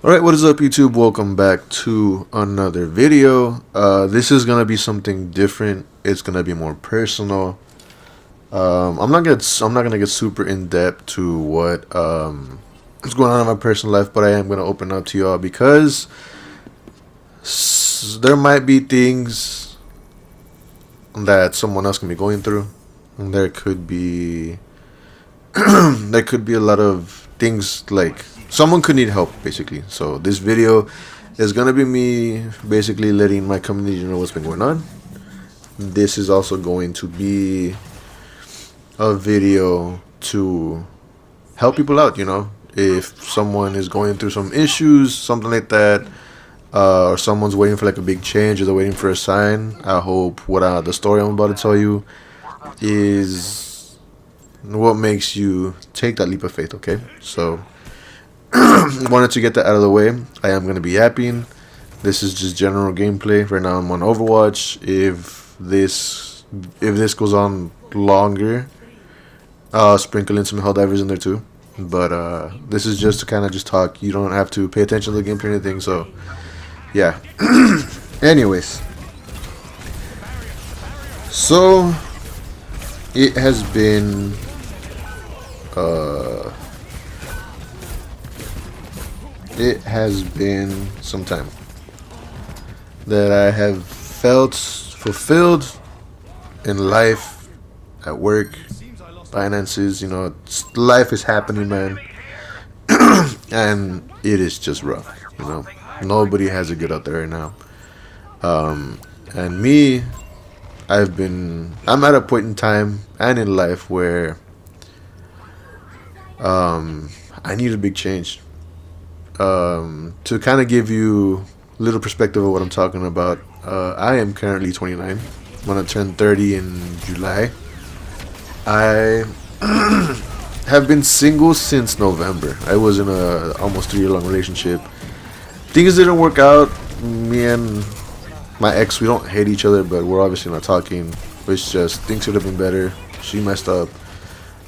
Alright, what is up YouTube? Welcome back to another video. This is gonna be something different. It's gonna be more personal. I'm not gonna get super in depth to what is going on in my personal life, but I am gonna open up to y'all because there might be things that someone else can be going through. And there could be there could be a lot of things, like someone could need help basically. So this video is gonna be me basically letting my community know what's been going on. This is also going to be a video to help people out, if someone is going through some issues, something like that, or someone's waiting for like a big change, or they're waiting for a sign. I hope the story I'm about to tell you is what makes you take that leap of faith. Okay, so wanted to get that out of the way. I am going to be yapping. This is just general gameplay. Right now I'm on Overwatch. If this goes on longer, I'll sprinkle in some Helldivers in there too. But this is just to kind of just talk. You don't have to pay attention to the gameplay or anything. So yeah. Anyways, so it has been some time that I have felt fulfilled in life, at work, finances. Life is happening, man. And it is just rough. Nobody has it good out there right now. And me, I'm at a point in time and in life where I need a big change. To kind of give you a little perspective of what I'm talking about, I am currently 29. I'm gonna turn 30 in July. I have been single since November. I was in a almost 3-year long relationship. Things didn't work out. Me and my ex, we don't hate each other, but we're obviously not talking. It's just things could have been better. She messed up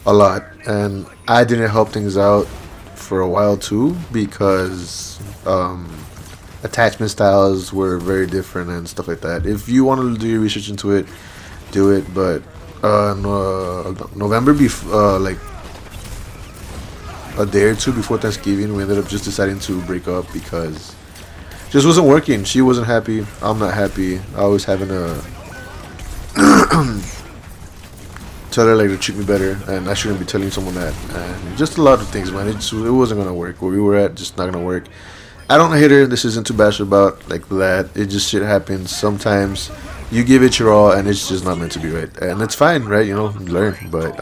a lot, and I didn't help things out for a while too, because attachment styles were very different and stuff like that. If you want to do your research into it, do it. But November, like a day or two before Thanksgiving, we ended up just deciding to break up because it just wasn't working. She wasn't happy. I'm not happy. I was having to tell her like to treat me better, and I shouldn't be telling someone that, and just a lot of things, man. It wasn't gonna work. Where we were at, just not gonna work. I don't hate her. This isn't too bashful about like that. It just shit happens. Sometimes you give it your all, and it's just not meant to be, right? And it's fine, right? Learn. But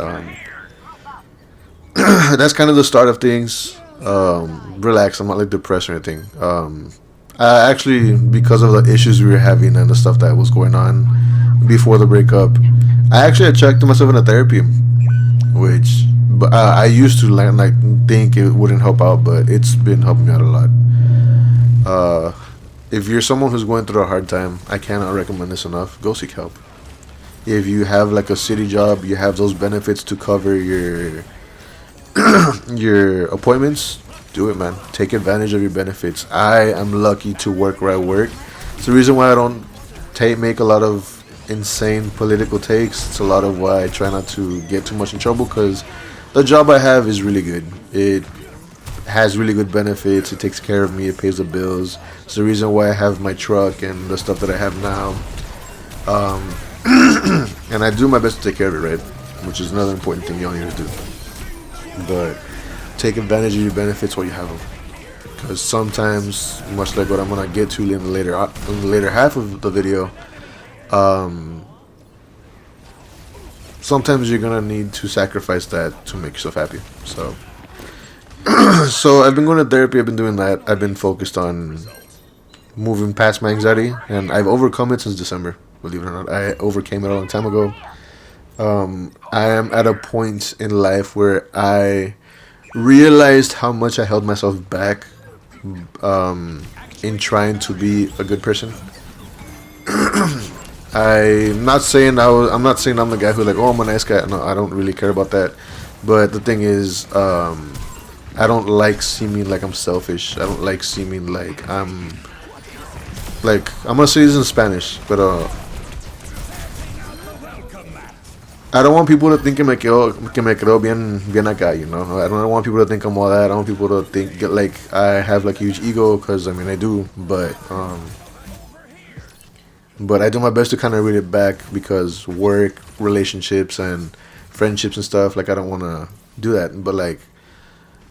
that's kind of the start of things. Relax. I'm not like depressed or anything. Actually, because of the issues we were having and the stuff that was going on before the breakup, I actually had checked myself into therapy, which I used to like think it wouldn't help out, but it's been helping me out a lot. If you're someone who's going through a hard time, I cannot recommend this enough. Go seek help. If you have like a city job, you have those benefits to cover your your appointments. Do it, man. Take advantage of your benefits. I am lucky to work where I work. It's the reason why I don't make a lot of insane political takes. It's a lot of why I try not to get too much in trouble, because the job I have is really good. It has really good benefits. It takes care of me. It pays the bills. It's the reason why I have my truck and the stuff that I have now. And I do my best to take care of it, right? Which is another important thing y'all need to do. But take advantage of your benefits while you have them, because sometimes, much like what I'm gonna get to in the later half of the video, sometimes you're gonna need to sacrifice that to make yourself happy. So so I've been going to therapy. I've been doing that. I've been focused on moving past my anxiety, and I've overcome it since December. Believe it or not, I overcame it a long time ago. I am at a point in life where I realized how much I held myself back in trying to be a good person. I'm not saying I'm the guy who like, oh, I'm a nice guy. No, I don't really care about that. But the thing is, I don't like seeming like I'm selfish. I don't like seeming like I'm gonna say this in Spanish, but I don't want people to think que me creo bien acá, you know. I don't want people to think I'm all that. I don't want people to think like I have like a huge ego, because I mean I do, but I do my best to kind of read it back, because work, relationships, and friendships and stuff. Like I don't want to do that, but like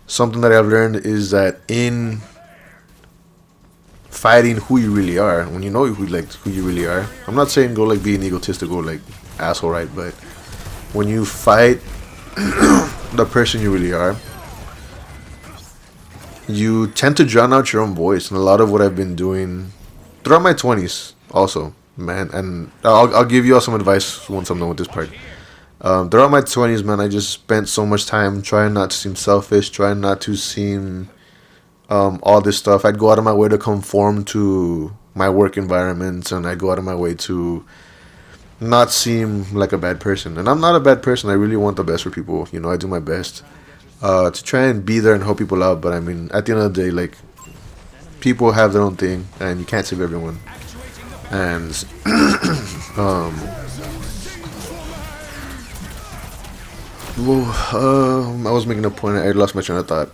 something that I've learned is that in fighting who you really are, when you know who you really are. I'm not saying go like being egotistical, like asshole, right? But when you fight the person you really are, you tend to drown out your own voice. And a lot of what I've been doing throughout my 20s, also, man. And I'll give you all some advice once I'm done with this part. Throughout my 20s, man, I just spent so much time trying not to seem selfish, trying not to seem all this stuff. I'd go out of my way to conform to my work environments, and I'd go out of my way to not seem like a bad person. And I'm not a bad person. I really want the best for people. You know, I do my best to try and be there and help people out. But I mean, at the end of the day, like, people have their own thing, and you can't save everyone. And I was making a point. I lost my train of thought.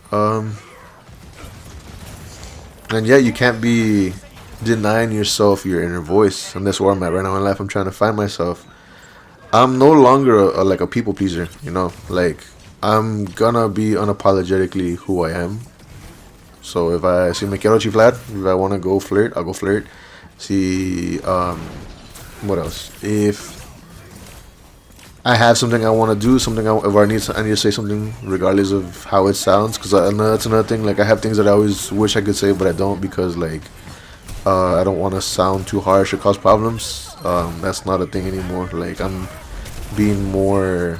And yeah, you can't be denying yourself your inner voice, and that's where I'm at right now in life. I'm trying to find myself. I'm no longer like a people pleaser, you know. Like I'm gonna be unapologetically who I am. So if I see me quiero chiflar, if I wanna go flirt, I'll go flirt. See, what else? If I have something I want to do, if I need to say something, regardless of how it sounds, because that's another thing. Like I have things that I always wish I could say, but I don't, because like I don't want to sound too harsh or cause problems. That's not a thing anymore. Like I'm being more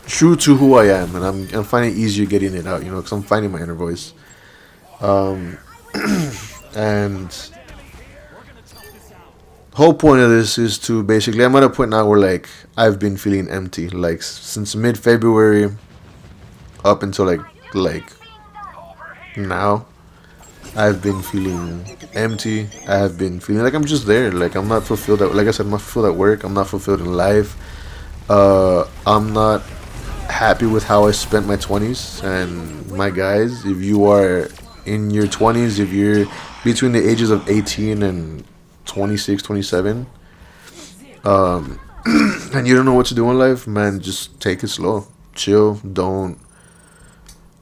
true to who I am, and I'm finding it easier getting it out, you know, because I'm finding my inner voice. And whole point of this is to basically, I'm at a point now where like I've been feeling empty, like since mid-February up until like now. I've been feeling empty. I have been feeling like I'm just there. Like I'm not fulfilled. Like I said, I'm not fulfilled at work. I'm not fulfilled in life. I'm not happy with how I spent my 20s. And my guys, if you are in your 20s, if you're between the ages of 18 and 26, 27, and you don't know what to do in life, man, just take it slow. Chill. Don't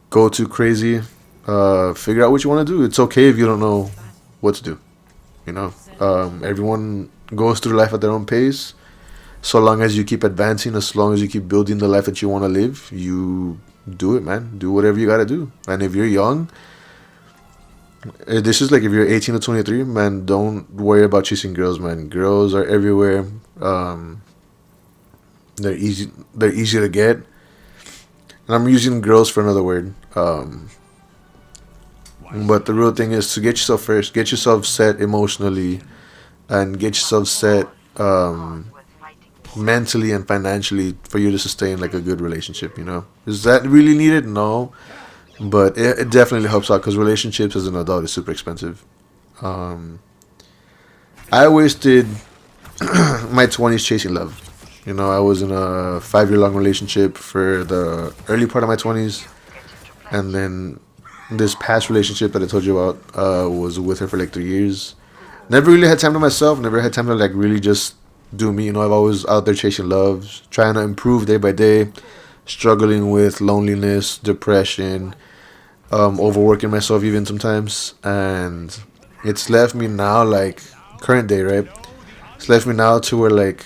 go too crazy. Figure out what you want to do. It's okay if you don't know what to do. You know, everyone goes through life at their own pace. So long as you keep advancing, as long as you keep building the life that you want to live, you do it, man. Do whatever you gotta do. And if you're young, this is like if you're 18 to 23, man, don't worry about chasing girls, man. Girls are everywhere. They're easy. They're easy to get. And I'm using girls for another word. But the real thing is to get yourself first, get yourself set emotionally, and get yourself set mentally and financially for you to sustain like a good relationship. You know, is that really needed? No, but it definitely helps out, because relationships as an adult is super expensive. I wasted my 20s chasing love. You know, I was in a 5-year long relationship for the early part of my 20s, and then this past relationship that I told you about was with her for like 3 years. Never really had time to myself. Never had time to like really just do me. You know, I've always out there chasing love, trying to improve day by day, struggling with loneliness, depression, overworking myself even sometimes, and it's left me now like current day, right? It's left me now to where like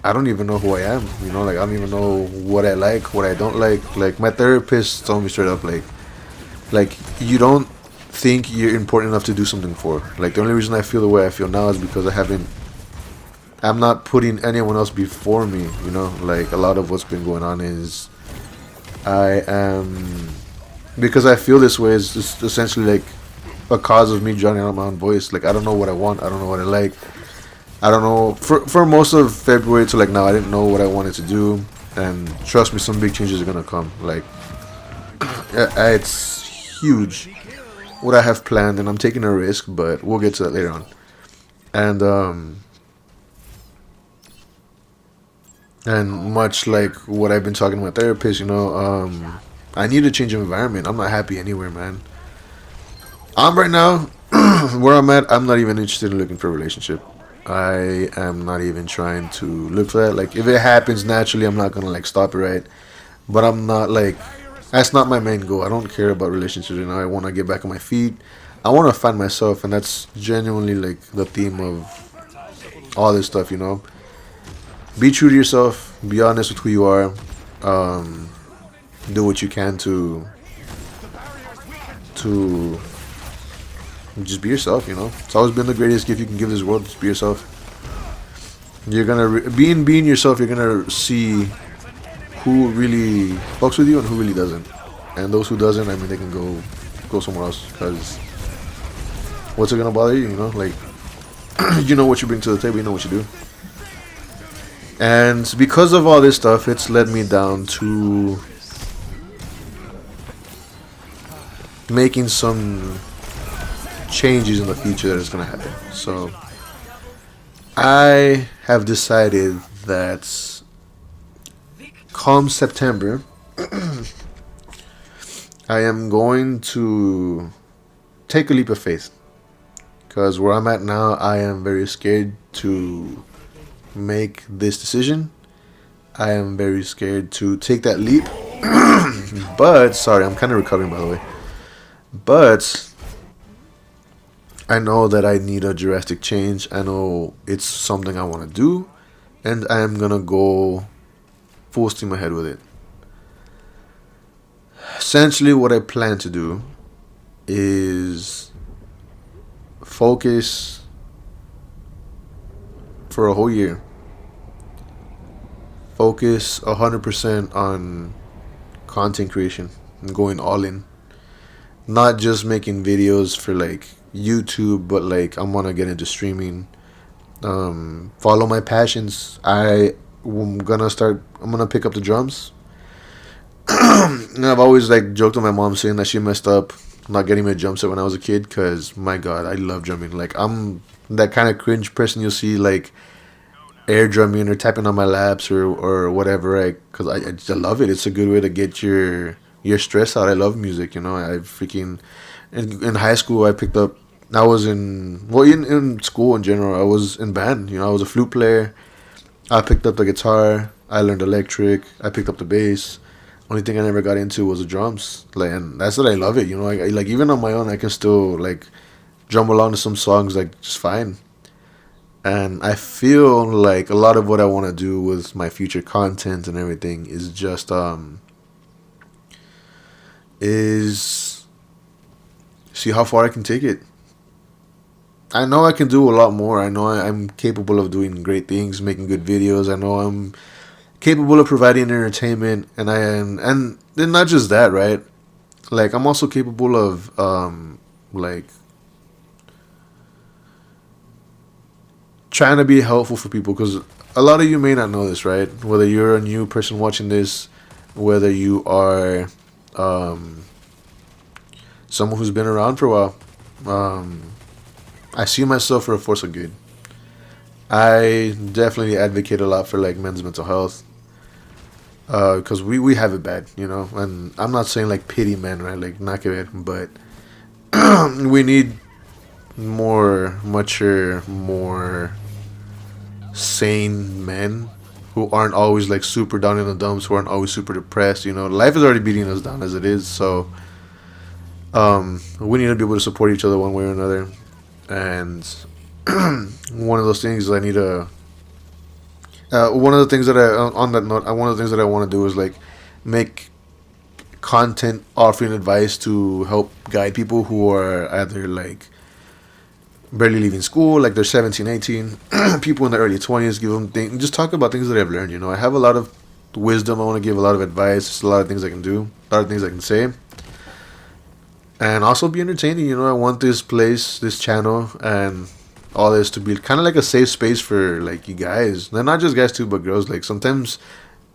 I don't even know who I am. You know, like I don't even know what I like, what I don't like. Like my therapist told me straight up, like you don't think you're important enough to do something for. Like the only reason I feel the way I feel now is because I'm not putting anyone else before me, you know. Like a lot of what's been going on is I am, because I feel this way, is just essentially like a cause of me drowning out my own voice. Like I don't know what I want, I don't know what I like. I don't know, for most of February to like now, I didn't know what I wanted to do. And trust me, some big changes are gonna come. Like It's huge what I have planned, and I'm taking a risk, but we'll get to that later on. And much like what I've been talking to my therapist, I need a change of environment. I'm not happy anywhere, man. I'm right now where I'm at. I'm not even interested in looking for a relationship. I am not even trying to look for that. Like if it happens naturally, I'm not gonna like stop it, right? But I'm not like that's not my main goal. I don't care about relationships. I want to get back on my feet. I want to find myself, and that's genuinely like the theme of all this stuff. Be true to yourself. Be honest with who you are. Um, do what you can to just be yourself. It's always been the greatest gift you can give this world. Just be yourself. You're gonna being yourself. You're gonna see who really fucks with you and who really doesn't. And those who doesn't, I mean, they can go somewhere else. Cause what's it gonna bother you? Like you know what you bring to the table. You know what you do. And because of all this stuff, it's led me down to making some changes in the future that is going to happen. So I have decided that come September, I am going to take a leap of faith. Because where I'm at now, I am very scared to make this decision. I am very scared to take that leap. But, sorry, I'm kind of recovering, by the way. But I know that I need a drastic change. I know it's something I want to do. And I am going to go full steam ahead with it. Essentially, what I plan to do is focus for a whole year. Focus 100% on content creation and going all in. Not just making videos for like YouTube, but like I'm gonna get into streaming. Follow my passions. I'm gonna pick up the drums. And I've always like joked with my mom saying that she messed up not getting me a drum set when I was a kid, because my god, I love drumming. Like I'm that kind of cringe person you'll see like air drumming or tapping on my laps or whatever, right? Because I just love it. It's a good way to get your stress out. I love music. I freaking in high school I picked up. I was in school in general. I was in band. I was a flute player. I picked up the guitar. I learned electric. I picked up the bass. Only thing I never got into was the drums. Like, and that's what I love it. I like even on my own, I can still like drum along to some songs like just fine. And I feel like a lot of what I want to do with my future content and everything is just is see how far I can take it. I know I can do a lot more. I know I'm capable of doing great things, making good videos. I know I'm capable of providing entertainment, and I am, and then not just that, right? Like I'm also capable of like trying to be helpful for people, because a lot of you may not know this, right? Whether you're a new person watching this, whether you are someone who's been around for a while, I see myself for a force of good. I definitely advocate a lot for like men's mental health, because we have it bad, and I'm not saying like pity men, right? Like not good, but we need more mature, more sane men who aren't always like super down in the dumps, who aren't always super depressed. Life is already beating us down as it is, so we need to be able to support each other one way or another. And one of those things I need to one of the things that I on that note, one of the things that I want to do is like make content offering advice to help guide people who are either like barely leaving school, like they're 17, 18, people in their early 20s, give them things, just talk about things that I've learned. I have a lot of wisdom. I want to give a lot of advice. There's a lot of things I can do, a lot of things I can say, and also be entertaining. I want this channel, and all this to be kind of like a safe space for like you guys, and not just guys too, but girls. Like sometimes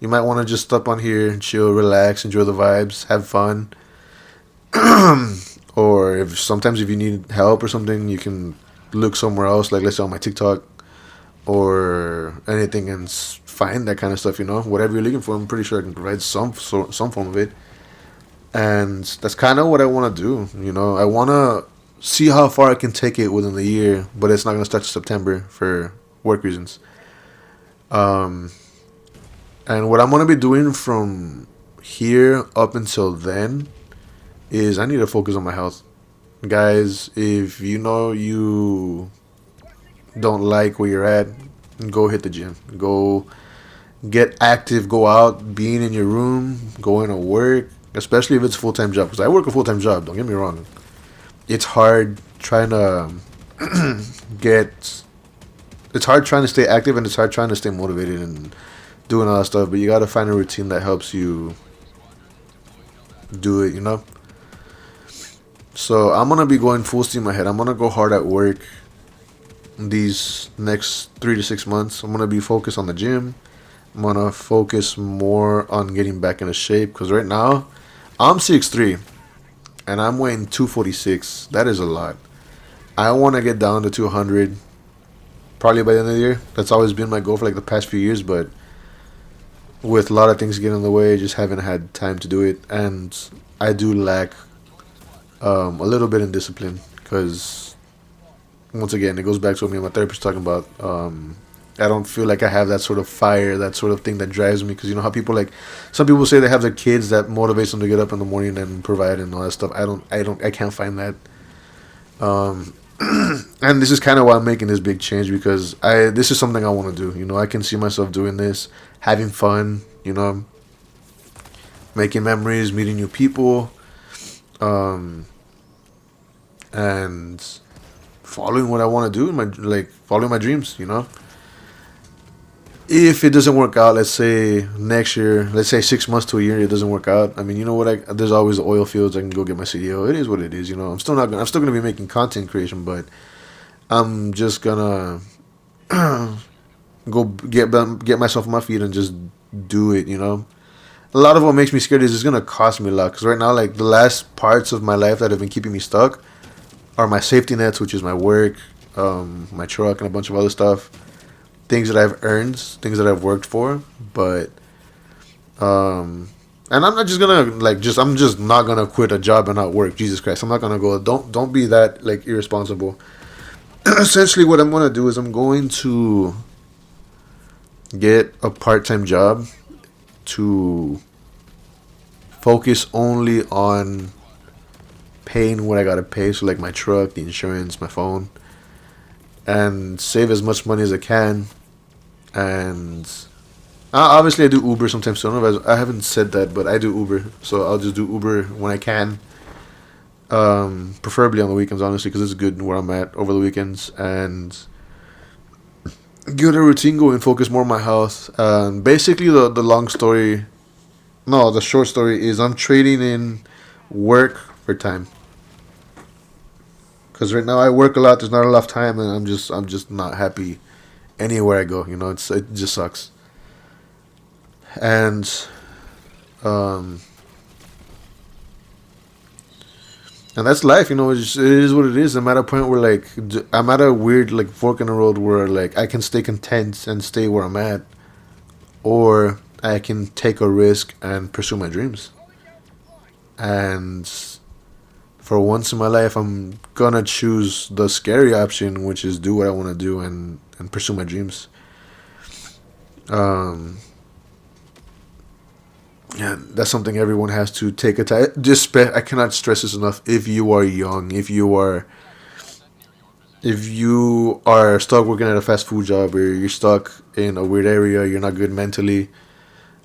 you might want to just stop on here, chill, relax, enjoy the vibes, have fun. Or if sometimes if you need help or something, you can look somewhere else, like let's say on my TikTok or anything, and find that kind of stuff. Whatever you're looking for, I'm pretty sure I can provide some form of it. And that's kind of what I want to do. I want to see how far I can take it within the year, but it's not going to start to September for work reasons. Um, and what I'm going to be doing from here up until then is I need to focus on my health. Guys, if you know you don't like where you're at, go hit the gym. Go get active, go out, being in your room, going to work, especially if it's a full time job. Because I work a full time job, don't get me wrong. It's hard trying to get. It's hard trying to stay active, and it's hard trying to stay motivated and doing all that stuff. But you got to find a routine that helps you do it. So I'm gonna be going full steam ahead. I'm gonna go hard at work these next 3 to 6 months. I'm gonna be focused on the gym. I'm gonna focus more on getting back into shape because right now I'm 6'3" and I'm weighing 246. That is a lot. I want to get down to 200 probably by the end of the year. That's always been my goal for like the past few years, but with a lot of things getting in the way, just haven't had time to do it, and I do lack a little bit in discipline because once again, it goes back to what me and my therapist talking about. I don't feel like I have that sort of fire, that sort of thing that drives me. Because you know how people like, some people say they have their kids that motivates them to get up in the morning and provide and all that stuff. I can't find that. Um, and this is kind of why I'm making this big change because this is something I want to do. I can see myself doing this, having fun. Making memories, meeting new people, um, and following what I want to do, following my dreams. If it doesn't work out, let's say next year, let's say 6 months to a year, it doesn't work out. I mean, you know what? There's always the oil fields. I can go get my CDO. It is what it is. I'm still gonna be making content creation, but I'm just gonna go get myself on my feet and just do it. A lot of what makes me scared is it's gonna cost me a lot. Cause right now, like the last parts of my life that have been keeping me stuck are my safety nets, which is my work, my truck, and a bunch of other stuff. Things that I've earned, things that I've worked for, but and I'm not just gonna I'm just not gonna quit a job and not work. Jesus Christ, I'm not gonna go. Don't be that irresponsible. Essentially, what I'm gonna do is I'm going to get a part-time job to focus only on paying what I gotta pay, so like my truck, the insurance, my phone, and save as much money as I can. And obviously I do Uber sometimes. So I haven't said that, but I do Uber, so I'll just do Uber when I can. Preferably on the weekends, honestly, because it's good where I'm at over the weekends, and get a routine going, focus more on my health. Basically, the short story is I'm trading in work for time. Because right now I work a lot. There's not enough time, and I'm just not happy anywhere I go. It just sucks. And um, and that's life. It is what it is. I'm at a point where I'm at a weird fork in the road where I can stay content and stay where I'm at, or I can take a risk and pursue my dreams. And for once in my life, I'm gonna choose the scary option, which is do what I want to do and pursue my dreams. Um, yeah, that's something everyone has to take a time. I cannot stress this enough. If you are young, if you are stuck working at a fast food job, or you're stuck in a weird area, you're not good mentally.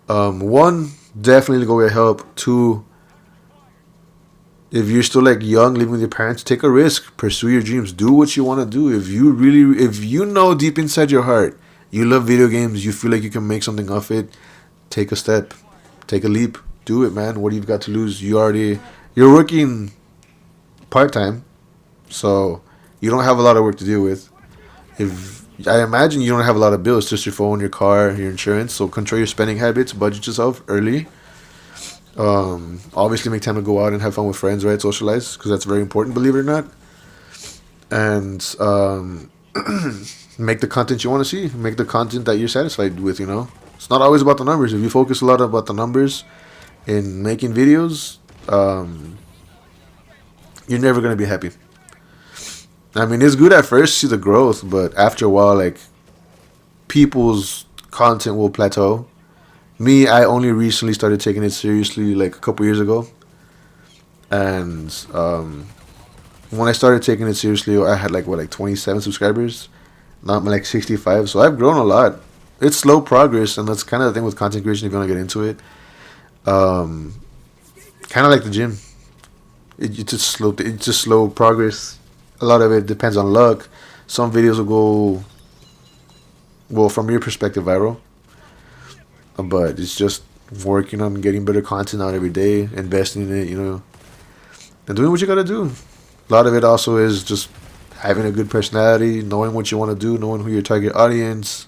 One, definitely go get help. Two, if you're still young, living with your parents, take a risk, pursue your dreams, do what you want to do. If you know deep inside your heart you love video games, you feel like you can make something of it, take a step, take a leap, do it, man. What do you've got to lose? You're working part time, so you don't have a lot of work to deal with. If I imagine you don't have a lot of bills, just your phone, your car, your insurance. So control your spending habits, budget yourself early, Obviously, make time to go out and have fun with friends, right? Socialize, because that's very important, believe it or not. And make the content you want to see. Make the content that you're satisfied with. It's not always about the numbers. If you focus a lot about the numbers in making videos, you're never gonna be happy. I mean, it's good at first to see the growth, but after a while, like, people's content will plateau. Me, I only recently started taking it seriously like a couple years ago, and when I started taking it seriously, I had like 27 subscribers, not like 65. So I've grown a lot. It's slow progress, and that's kind of the thing with content creation. If you want to get into it, um, kind of like the gym, it's just slow progress. A lot of it depends on luck. Some videos will go, well, from your perspective, viral, but it's just working on getting better content out every day, investing in it, and doing what you gotta do. A lot of it also is just having a good personality, knowing what you want to do, knowing who your target audience,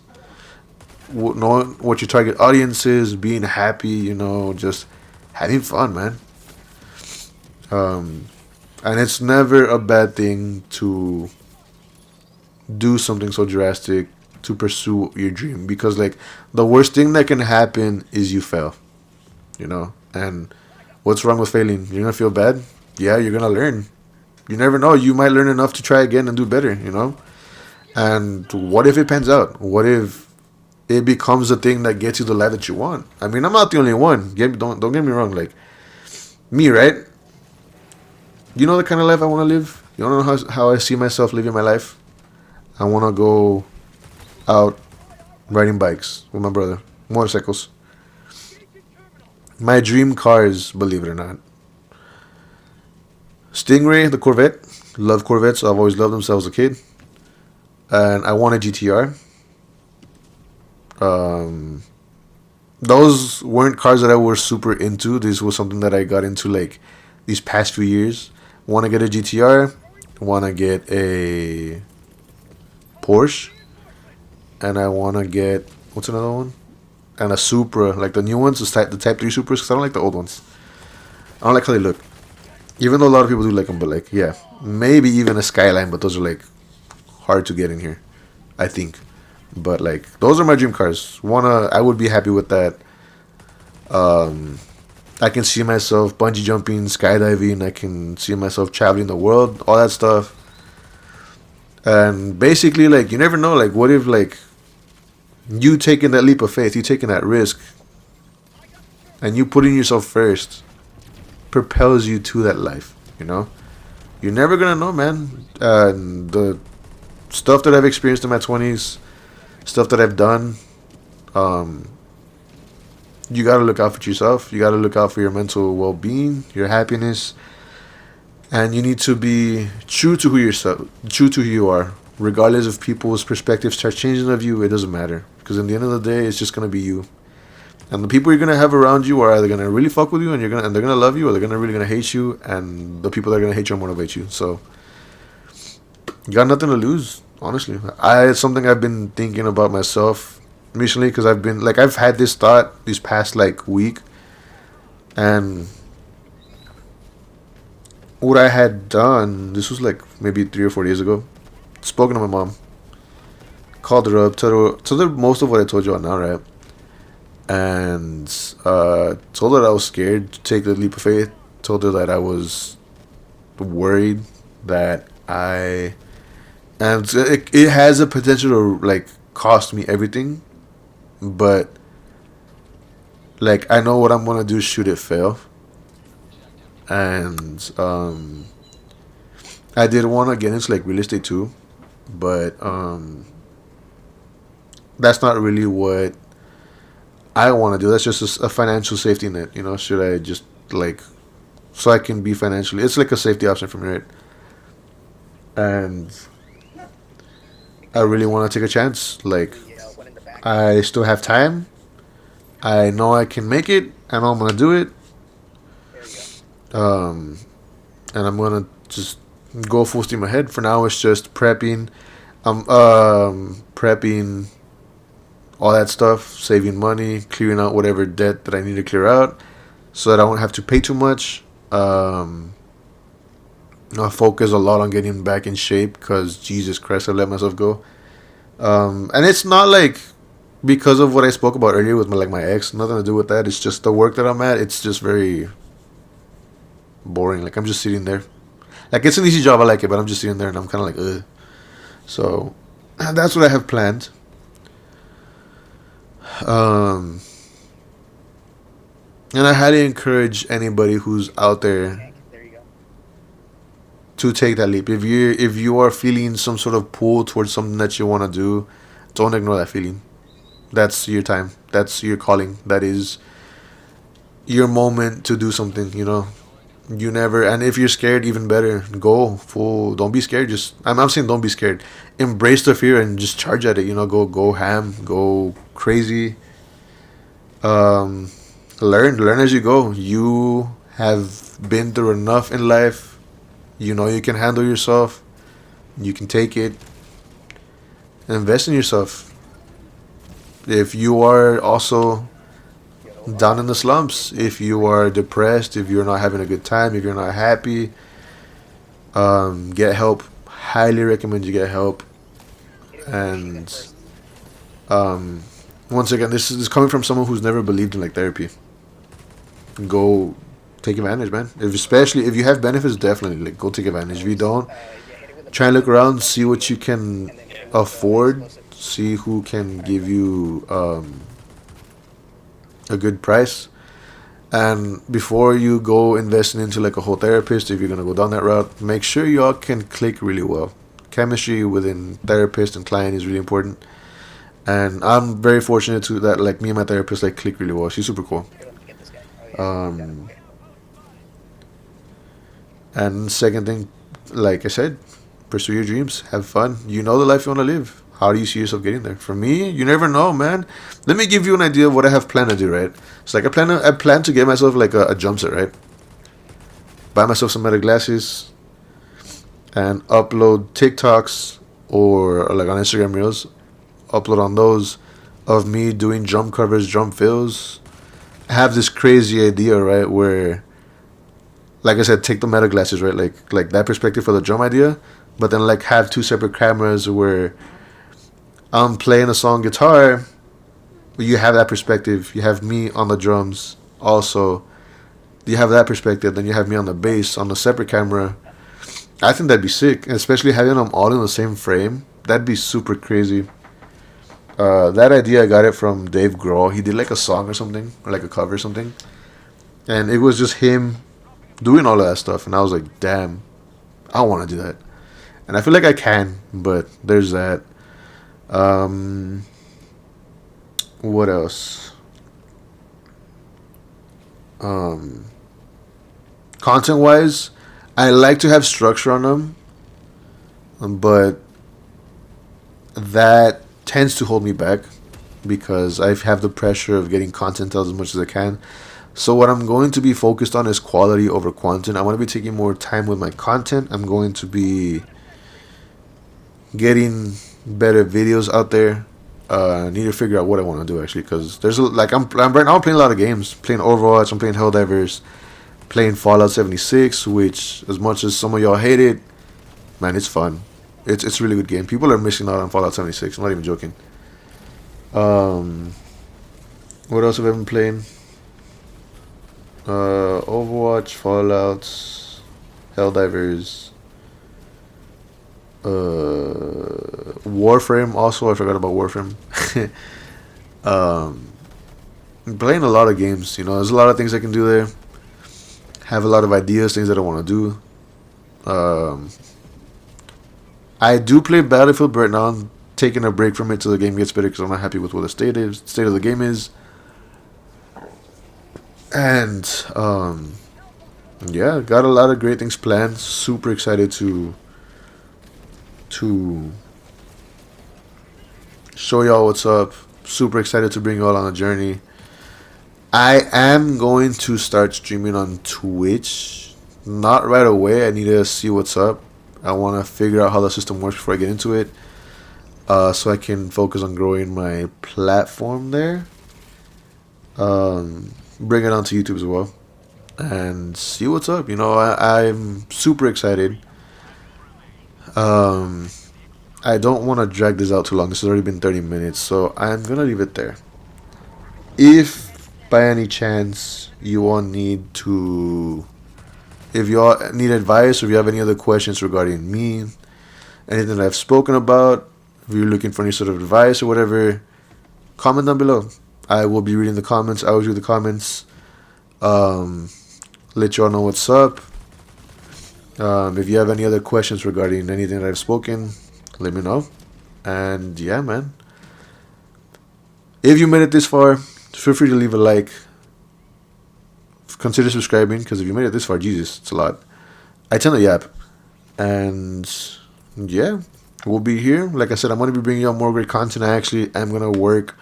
knowing what your target audience is, being happy, just having fun, man. Um, and it's never a bad thing to do something so drastic to pursue your dream, because like the worst thing that can happen is you fail, and what's wrong with failing? You're gonna feel bad. Yeah, you're gonna learn. You never know, you might learn enough to try again and do better. And what if it pans out? What if it becomes the thing that gets you the life that you want? I mean, I'm not the only one. Don't get me wrong. Like me, right? You know the kind of life I want to live. You don't know how I see myself living my life. I want to go out riding bikes with my brother, motorcycles. My dream cars, believe it or not, Stingray, the Corvette. Love Corvettes. I've always loved them since I was a kid, and I want a GTR. Um, those weren't cars that I was super into. This was something that I got into like these past few years. Want to get a GTR. Want to get a Porsche, and I want to get, what's another one? And a Supra, like the new ones, the Type 3 Supras, because I don't like the old ones. I don't like how they look. Even though a lot of people do like them, but like, yeah. Maybe even a Skyline, but those are like hard to get in here, I think. But like, those are my dream cars. I would be happy with that. I can see myself bungee jumping, skydiving. I can see myself traveling the world, all that stuff. And basically, like, you never know. Like, what if, like, you taking that leap of faith, you taking that risk, and you putting yourself first propels you to that life. You're never gonna know, man. The stuff that I've experienced in my 20s, stuff that I've done, um, you gotta look out for yourself. You gotta look out for your mental well-being, your happiness, and you need to be true to true to who you are, regardless if people's perspectives start changing of you. It doesn't matter, because in the end of the day, it's just gonna be you. And the people you're gonna have around you are either gonna really fuck with you, and they're gonna love you, or they're gonna hate you. And the people that are gonna hate you will motivate you. So you got nothing to lose, honestly. It's something I've been thinking about myself recently, because I've had this thought this past like week, and what I had done, this was like maybe 3 or 4 days ago. Spoken to my mom, called her up, told her most of what I told you all now, right? And told her that I was scared to take the leap of faith. Told her that I was worried that and it has a potential to like cost me everything, but like I know what I'm gonna do should it fail. And I did want to get into like real estate too, but that's not really what I want to do. That's just a financial safety net. Should I just like, so I can be financially, it's like a safety option for me, right? And I really want to take a chance. Like, I still have time. I know I can make it. I know I'm gonna do it. Um, and I'm gonna just go full steam ahead. For now, it's just prepping. Prepping all that stuff, saving money, clearing out whatever debt that I need to clear out, so that I won't have to pay too much. I focus a lot on getting back in shape because Jesus Christ, I let myself go. And it's not like because of what I spoke about earlier with my ex. Nothing to do with that. It's just the work that I'm at. It's just very boring. Like I'm just sitting there. Like it's an easy job. I like it, but I'm just sitting there and I'm kind of like, ugh. So that's what I have planned. Um, and I highly encourage anybody who's out there to take that leap. If you are feeling some sort of pull towards something that you want to do, don't ignore that feeling. That's your time. That's your calling. That is your moment to do something. You never. And if you're scared, even better. Go full. Don't be scared. Just I'm saying, don't be scared. Embrace the fear and just charge at it. Go ham. Go crazy. Um, learn as you go. You have been through enough in life. You can handle yourself. You can take it. Invest in yourself. If you are also down in the slumps, if you are depressed, if you're not having a good time, if you're not happy, get help. Highly recommend you get help. And um, once again, this is coming from someone who's never believed in like therapy. Go take advantage, man. Especially if you have benefits, definitely like go take advantage. If you don't, try and look around, see what you can afford, see who can give you a good price. And before you go investing into like a whole therapist, if you're gonna go down that route, make sure y'all can click really well. Chemistry within therapist and client is really important. And I'm very fortunate to that like me and my therapist like click really well. She's super cool. Um, and second thing, like I said, pursue your dreams, have fun. You know the life you want to live. How do you see yourself getting there? For me, you never know, man. Let me give you an idea of what I have planned to do, right? It's like I plan to get myself like a jump set, right? Buy myself some Meta glasses and upload TikToks or like on Instagram Reels, upload on those of me doing drum covers, drum fills. I have this crazy idea, right, where like I said, take the Meta glasses, right? Like that perspective for the drum idea, but then like have two separate cameras where I'm playing a song guitar, you have that perspective. You have me on the drums. Also, you have that perspective. Then you have me on the bass on the separate camera. I think that'd be sick, especially having them all in the same frame. That'd be super crazy. That idea I got it from Dave Grohl. He did like a song or something, or like a cover or something, and it was just him doing all of that stuff. And I was like, damn, I want to do that. And I feel like I can, but there's that. Um, what else? Um, content wise, I like to have structure on them, but that tends to hold me back because I have the pressure of getting content out as much as I can. So what I'm going to be focused on is quality over content. I want to be taking more time with my content. I'm going to be getting better videos out there. I need to figure out what I want to do actually, because I'm right now playing a lot of games. Playing Overwatch, I'm playing Helldivers, playing Fallout 76, which as much as some of y'all hate it, man, it's fun. It's a really good game. People are missing out on Fallout 76. I'm not even joking. Um, what else have I been playing? Overwatch, Fallout, Helldivers, Warframe. Also, I forgot about Warframe. um, I'm playing a lot of games. There's a lot of things I can do there. Have a lot of ideas, things that I want to do. I do play Battlefield, but right now I'm taking a break from it till the game gets better because I'm not happy with what the state of the game is. And yeah, got a lot of great things planned. Super excited to show y'all what's up. Super excited to bring y'all on a journey. I am going to start streaming on Twitch. Not right away. I need to see what's up. I want to figure out how the system works before I get into it, so I can focus on growing my platform there. Bring it onto YouTube as well. and see what's up. You know, I'm super excited. Um, I don't want to drag this out too long. This has already been 30 minutes, so I'm gonna leave it there. If by any chance you all need to, if you all need advice or if you have any other questions regarding me, anything that I've spoken about, if you're looking for any sort of advice or whatever, comment down below. I will be reading the comments. I always read the comments. Um, let you all know what's up. If you have any other questions regarding anything that I've spoken, let me know. And yeah, man. If you made it this far, feel free to leave a like. Consider subscribing, because if you made it this far, Jesus, it's a lot. I tend to yap. And yeah, we'll be here. Like I said, I'm going to be bringing you more great content. I actually am going to work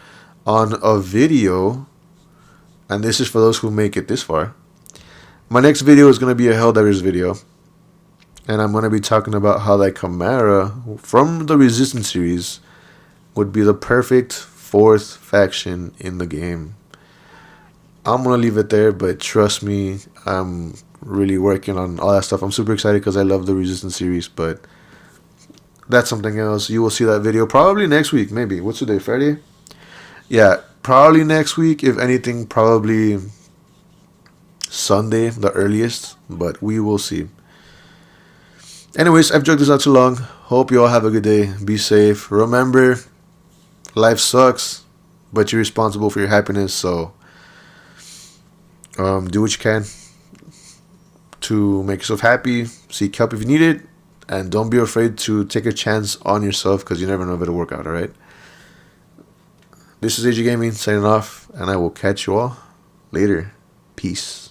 on a video. And this is for those who make it this far. My next video is going to be a Helldivers video. And I'm going to be talking about how that Chimera from the Resistance series would be the perfect fourth faction in the game. I'm going to leave it there, but trust me, I'm really working on all that stuff. I'm super excited because I love the Resistance series, but that's something else. You will see that video probably next week, maybe. What's today, Friday? Yeah, probably next week. If anything, probably Sunday, the earliest, but we will see. Anyways, I've joked this out too long. Hope you all have a good day. Be safe. Remember, life sucks, but you're responsible for your happiness, so do what you can to make yourself happy. Seek help if you need it, and don't be afraid to take a chance on yourself, because you never know if it'll work out, alright? This is AG Gaming signing off, and I will catch you all later. Peace.